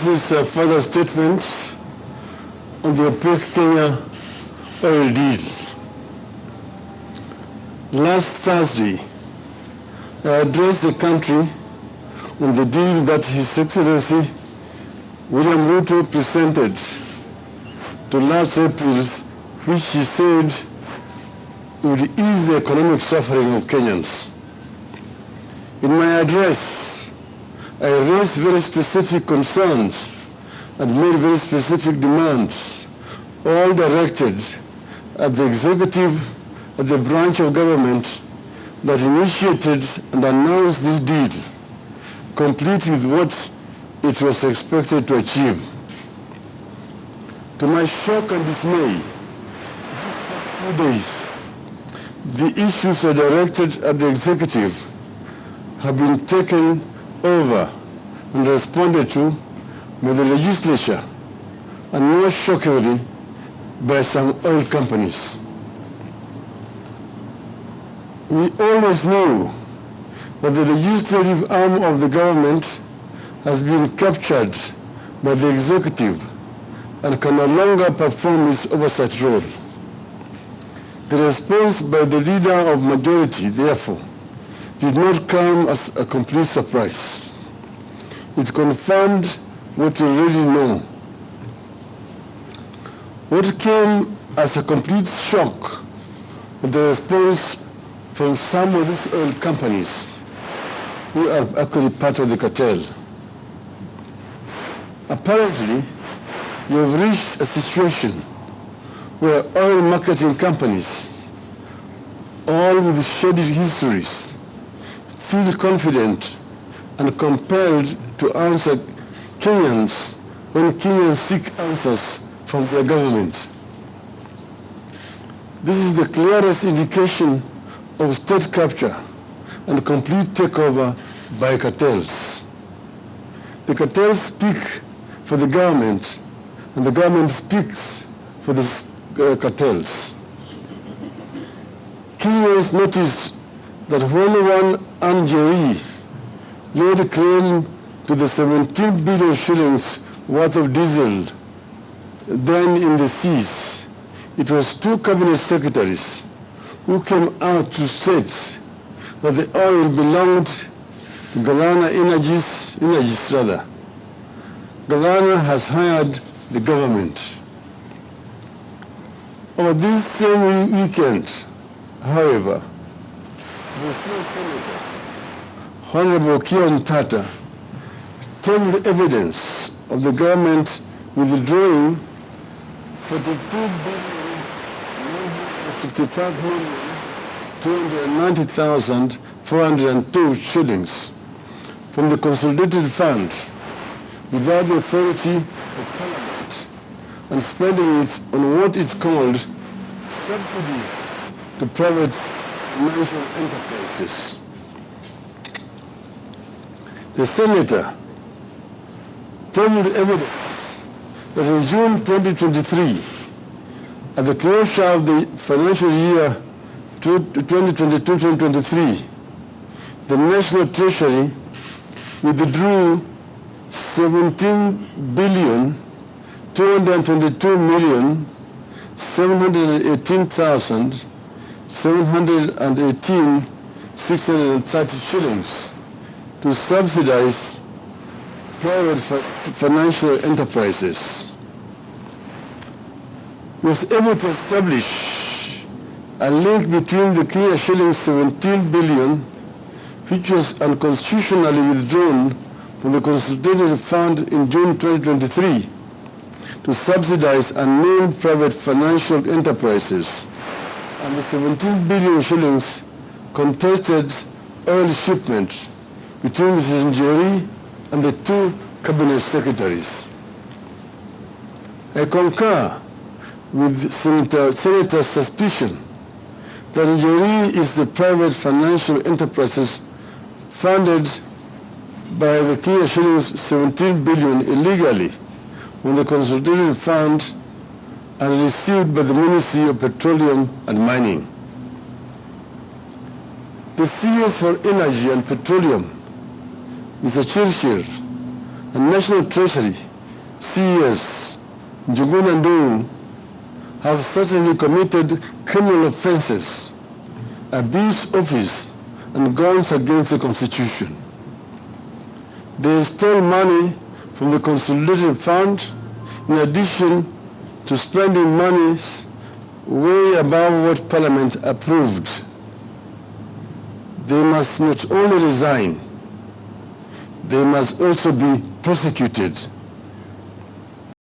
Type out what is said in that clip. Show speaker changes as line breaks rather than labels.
This is a further statement on the opaque Kenya oil deal. Last Thursday, I addressed the country on the deal that His Excellency William Ruto presented to last April, which he said would ease the economic suffering of Kenyans. In my address, I raised very specific concerns and made very specific demands, all directed at the executive, at the branch of government that initiated and announced this deal, complete with what it was expected to achieve. To my shock and dismay, these 2 days, the issues are directed at the executive have been taken over and responded to by the legislature, and more shockingly, by some oil companies. We always knew that the legislative arm of the government has been captured by the executive and can no longer perform its oversight role. The response by the leader of majority, therefore, did not come as a complete surprise. It confirmed what we already know. What came as a complete shock was the response from some of these oil companies who are actually part of the cartel. Apparently, you have reached a situation where oil marketing companies, all with shady histories, feel confident and compelled to answer Kenyans when Kenyans seek answers from their government. This is the clearest indication of state capture and complete takeover by cartels. The cartels speak for the government, and the government speaks for the cartels. Kenyans noticed that when one Anjeri laid claim to the 17 billion shillings worth of diesel then in the seas, it was 2 cabinet secretaries who came out to state that the oil belonged to Galana Energies. Galana has hired the government. Over this same weekend, however, the state senator, Honorable Kion Tata, tabled evidence of the government withdrawing 42,065,290,402 shillings from the consolidated fund without the authority of Parliament and spending it on what it called subsidies to private financial enterprises. The senator tabled evidence that in June 2023, at the closure of the financial year 2022-2023, the National Treasury withdrew 17,222,718,630 shillings to subsidize private financial enterprises. It was able to establish a link between the Kenya shillings 17 billion, which was unconstitutionally withdrawn from the consolidated fund in June 2023 to subsidize unnamed private financial enterprises, and the 17 billion shillings contested oil shipment between Mrs. Njeri and the 2 cabinet secretaries. I concur with Senator's suspicion that Njeri is the private financial enterprises funded by the Kenya shillings 17 billion illegally from the consolidated fund and received by the Ministry of Petroleum and Mining. The CS for Energy and Petroleum, Mr. Chirchir, and National Treasury CS, Chirchir and Ndung'u, have certainly committed criminal offenses, abused office, and gone against the Constitution. They stole money from the Consolidated Fund in addition to spending monies way above what Parliament approved. They must not only resign, they must also be prosecuted